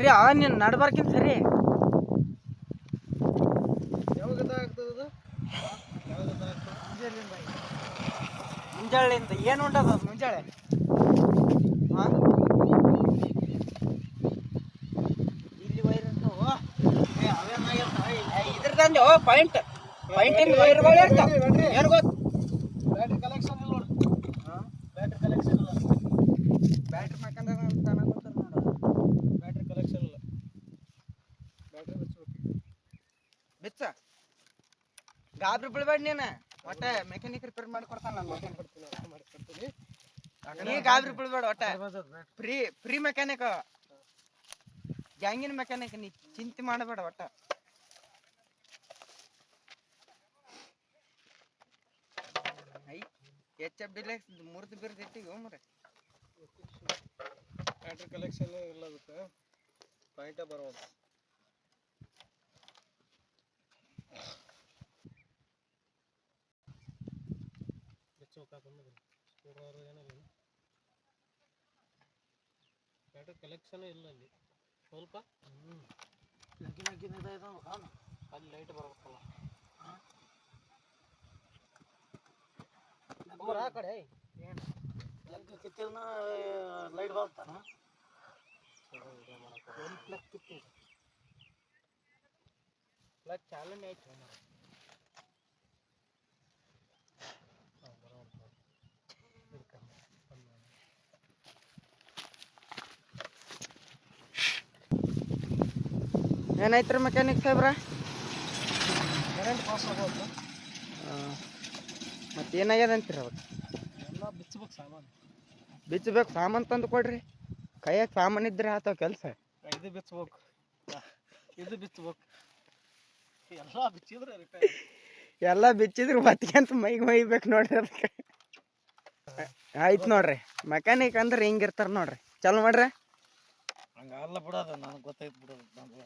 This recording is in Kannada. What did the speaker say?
ಸರಿ ನೀನು ನಡ್ಬಾರ್ಕಿಂತ ಸರಿ. ಯಾವಾಗ ಗೊತ್ತಾಗ್ತದ? ಮುಂಜಾಳೆಯಿಂದ ಏನು ಉಂಟದ ಮುಂಜಾಳೆ? ಹಾಂ ಇಲ್ಲಿ ವೈರ್ ಇರ್ತಾವ. ಇದ್ರದಂದು ಪಾಯಿಂಟ್ ವೈರ್ಗಳು ಇರ್ತಾವ. ಏನು ಗೊತ್ತು? ಬ್ಯಾಟ್ರಿ ಕಲೆಕ್ಷನ್ ಇಲ್ಲ ನೋಡು. ಬ್ಯಾಟ್ರಿ ಕಲೆಕ್ಷನ್ ಇಲ್ಲ. ಬ್ಯಾಟ್ರಿ ಮಾಡ್ಕೊಂಡಾಗ ಅಂತ ಗೊತ್ತಾರ ನೋಡು. ಬ್ಯಾಟ್ರಿ ಕಲೆಕ್ಷನ್ ಇಲ್ಲ. ಬ್ಯಾಟ್ರಿ ಬಿಚ್ಚಬೇಕು. ಬಿಚ್ಚ ಗಾಬರಿ ಬೀಳ್ಬೇಡ ನೀನು. ಒಟ್ಟೆ ಮೆಕ್ಯಾನಿಕ್ ರಿಪೇರ್ ಮಾಡಿಕೊಡ್ತಾನ. ನಾನು ಮಾಡಿಕೊಡ್ತೀನಿ. ನೀ ಗಾಬರಿ ಬೀಳ್ಬೇಡ. ಒಟ್ಟೆ ಫ್ರೀ ಮೆಕ್ಯಾನಿಕ್, ಗ್ಯಾಂಗಿನ ಮೆಕ್ಯಾನಿಕ್. ನೀ ಚಿಂತೆ ಮಾಡಬೇಡ ಒಟ್ಟ. ಐ HF ಡಿಲೆಕ್ಸ್ 3 ಬೀರ್ದು ಇಟ್ಟಿಗೆ ಮರೆ. ಬ್ಯಾಟ್ರಿ ಕಲೆಕ್ಷನ್ ಇಲ್ಲ, ಅದಕ್ಕೆ ಪಾಯಿಂಟೇ ಬರೋದು. ಬ್ಯಾಟ್ರಿ ಕಲೆಕ್ಷನ್ ಇಲ್ಲ ಅಲ್ಲಿ ಸ್ವಲ್ಪ. ಅಲ್ಲಿ ಲೈಟ್ ಬರ್ಬೇಕಲ್ಲ. ಆ ಕಡೆ ಲೈಟ್ ಬರ್ತಾನ. ಪ್ಲಗ್ ಚಾಲನೆ ಆಯ್ತು. ಏನಾಯ್ತು ರೀ ಮೆಕ್ಯಾನಿಕ್ ಸಾಹೇಬ್ರ? ಕರೆಂಟ್ ಪಾಸ್ ಆಗೋದು. ಮತ್ತೆ ಏನಾಗ್ಯದ ಅಂತೀರ? ಅವತ್ತು ಎಲ್ಲ ಬಿಚ್ಚಬೇಕು ಸಾಮಾನು. ಬಿಚ್ಚಬೇಕು ಸಾಮಾನು ತಂದು ಕೊಡ್ರಿ. ಕೈಯಾಗ ಸಾಮಾನು ಇದ್ರೆ ಆತವ ಕೆಲಸ. ಇದು ಬಿಚ್ಚಬೇಕು, ಇದು ಬಿಚ್ಚಬೇಕು. ಎಲ್ಲ ಬಿಚ್ಚಿದ್ರೆ ರಿಪೇರ್. ಎಲ್ಲ ಬಿಚ್ಚಿದ್ರು ಮತ್ತೆ ಅಂತ ಮೈಗೆ ಮೈಬೇಕು ನೋಡ್ರಿ. ಅದಕ್ಕೆ ಆಯ್ತು ನೋಡ್ರಿ. ಮೆಕ್ಯಾನಿಕ್ ಅಂದ್ರೆ ಹಿಂಗಿರ್ತಾರೆ ನೋಡ್ರಿ. ಚಲೋ ಮಾಡ್ರಿ. ಹಂಗಲ್ಲ ಬಿಡೋದು, ನನಗೆ ಗೊತ್ತಾಯ್ತು ಬಿಡೋದು.